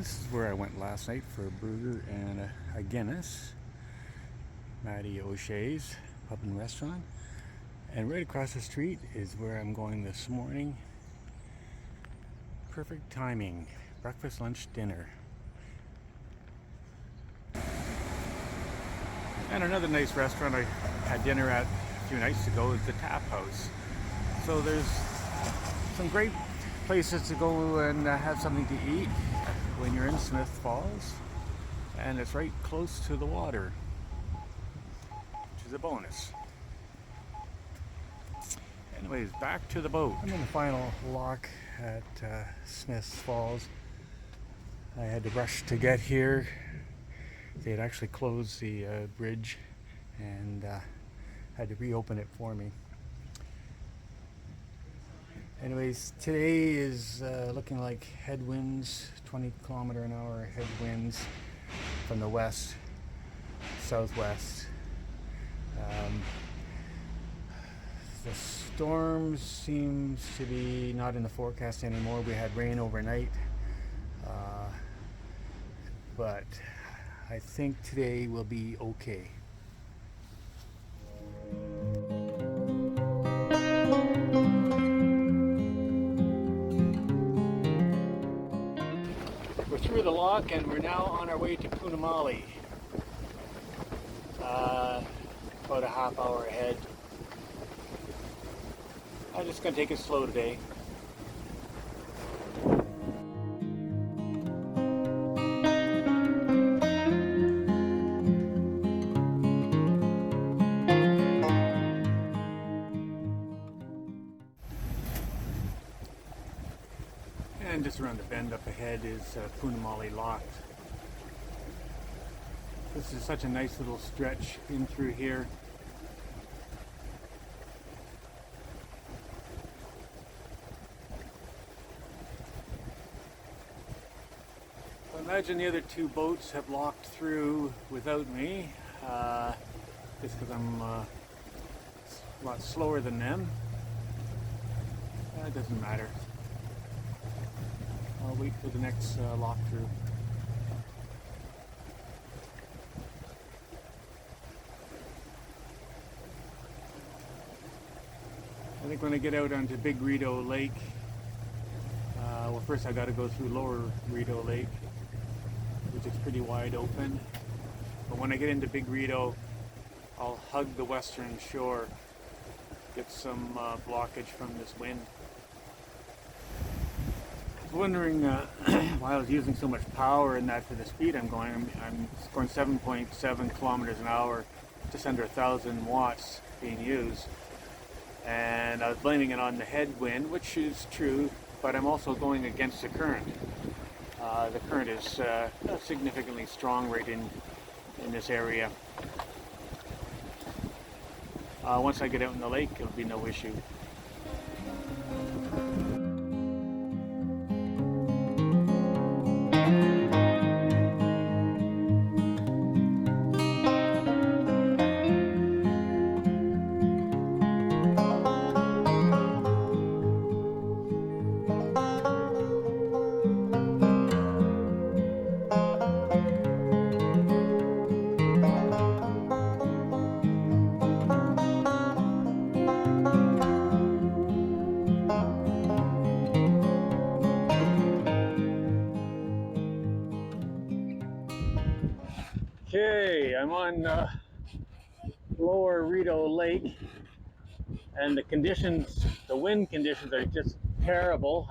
This is where I went last night for a burger and a Guinness. Matty O'Shea's Pub and Restaurant. And right across the street is where I'm going this morning. Perfect timing. Breakfast, lunch, dinner. And another nice restaurant I had dinner at a few nights ago is the Tap House. So there's some great places to go and have something to eat when you're in Smith Falls. And it's right close to the water, which is a bonus. Anyways, back to the boat. I'm in the final lock at Smith Falls. I had to rush to get here. They had actually closed the bridge and had to reopen it for me. Anyways, today is looking like headwinds, 20-kilometer-an-hour headwinds from the west, southwest. The storm seems to be not in the forecast anymore. We had rain overnight, but I think today will be okay. We're through the lock and we're now on our way to Punamali. About a half hour ahead. I'm just going to take it slow today. And just around the bend up ahead is Punamali Lock. This is such a nice little stretch in through here. Imagine the other two boats have locked through without me, just because I'm a lot slower than them. It doesn't matter. I'll wait for the next lock through. I think when I get out onto Big Rideau Lake, well, first I got to go through Lower Rideau Lake, which is pretty wide open. But when I get into Big Rideau, I'll hug the western shore, get some blockage from this wind. I was wondering why I was using so much power in that for the speed I'm going. I'm going 7.7 kilometers an hour, just under 1,000 watts being used. And I was blaming it on the headwind, which is true, but I'm also going against the current. The current is significantly strong right in this area. Once I get out in the lake, it'll be no issue. Okay, I'm on Lower Rideau Lake, and the wind conditions are just terrible.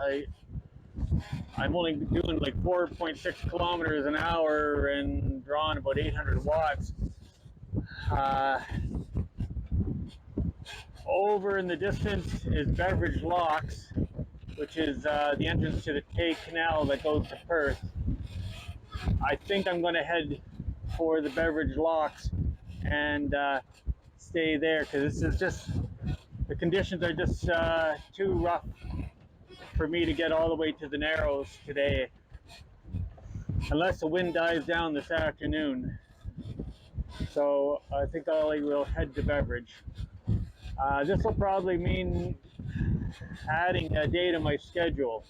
I'm only doing like 4.6 kilometers an hour and drawing about 800 watts. Over in the distance is Beveridge Locks, which is the entrance to the Rideau Canal that goes to Perth. I think I'm going to head for the Beveridge Locks and stay there, because this is just, the conditions are just too rough for me to get all the way to the Narrows today, unless the wind dies down this afternoon. So I think I will head to Beveridge. This will probably mean adding a day to my schedule.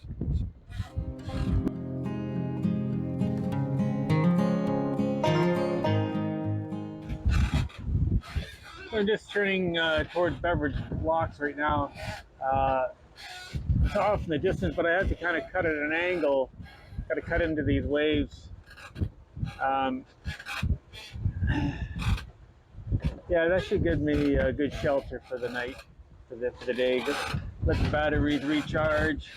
We're just turning towards Beveridge Locks right now. It's off in the distance, but I had to kind of cut at an angle. Got to cut into these waves. Um, yeah, that should give me a good shelter for the night, for the day. Just let the batteries recharge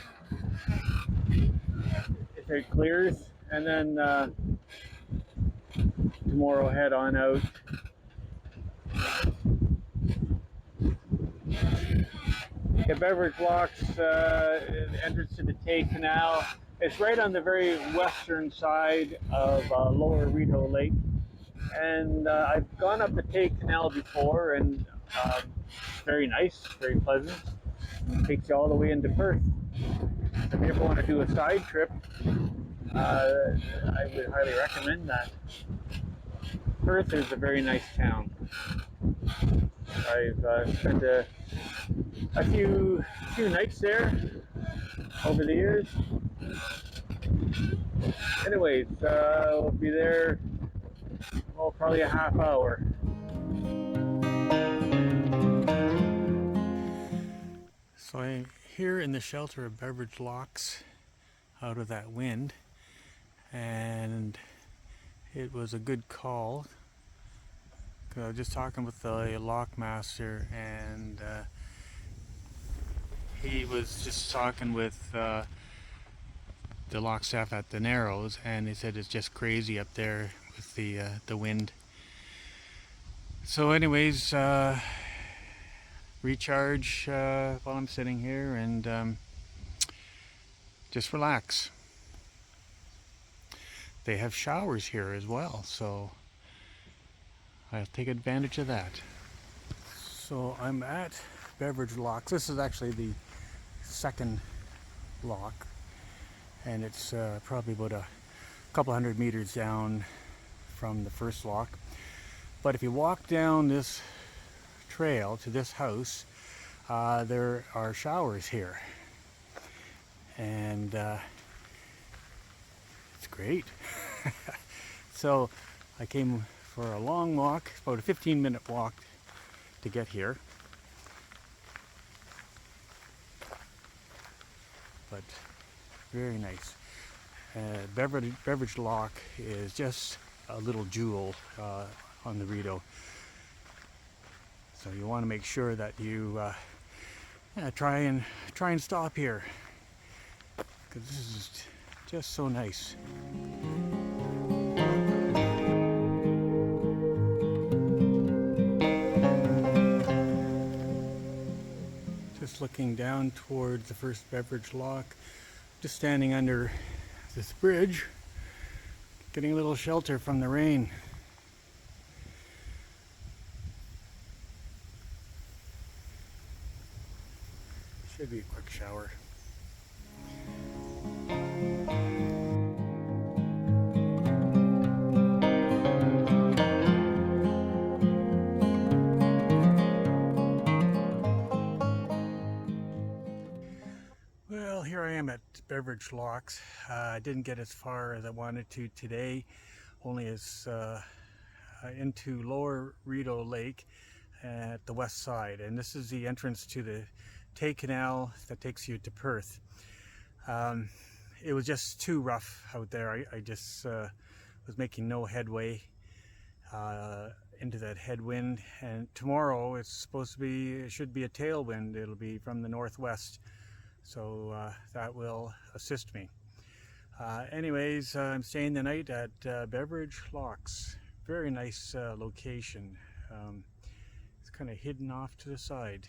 if it clears, and then tomorrow head on out. The Beveridge Locks, entrance to the Tay Canal. It's right on the very western side of Lower Rideau Lake. And I've gone up the Tay Canal before, and it's very nice, very pleasant. It takes you all the way into Perth. If you ever want to do a side trip, I would highly recommend that. Perth is a very nice town. I've spent a few nights there over the years. Anyways, we'll be there, well, probably a half hour. So I'm here in the shelter of Beveridge Locks, out of that wind, and it was a good call. I was just talking with the lock master, and he was just talking with the lock staff at the Narrows, and he said it's just crazy up there with the wind. So anyways, recharge while I'm sitting here and just relax. They have showers here as well, so I'll take advantage of that. So I'm at Beveridge Locks. This is actually the second lock, and it's probably about a couple hundred meters down from the first lock. But if you walk down this trail to this house, there are showers here, and it's great. So I came for a long walk, about a 15-minute walk to get here, but very nice. Beveridge Lock is just a little jewel on the Rideau, so you want to make sure that you try and stop here, because this is just so nice. Just looking down towards the first Beveridge Lock, just standing under this bridge, getting a little shelter from the rain. Should be a quick shower. Well, here I am at Beveridge Locks. I didn't get as far as I wanted to today, only as into Lower Rideau Lake at the west side, and this is the entrance to the Tay Canal that takes you to Perth. It was just too rough out there. I just was making no headway into that headwind, and tomorrow it's supposed to be, it should be a tailwind. It'll be from the northwest, so that will assist me. Anyways, I'm staying the night at Beveridge Locks. Very nice location. It's kind of hidden off to the side.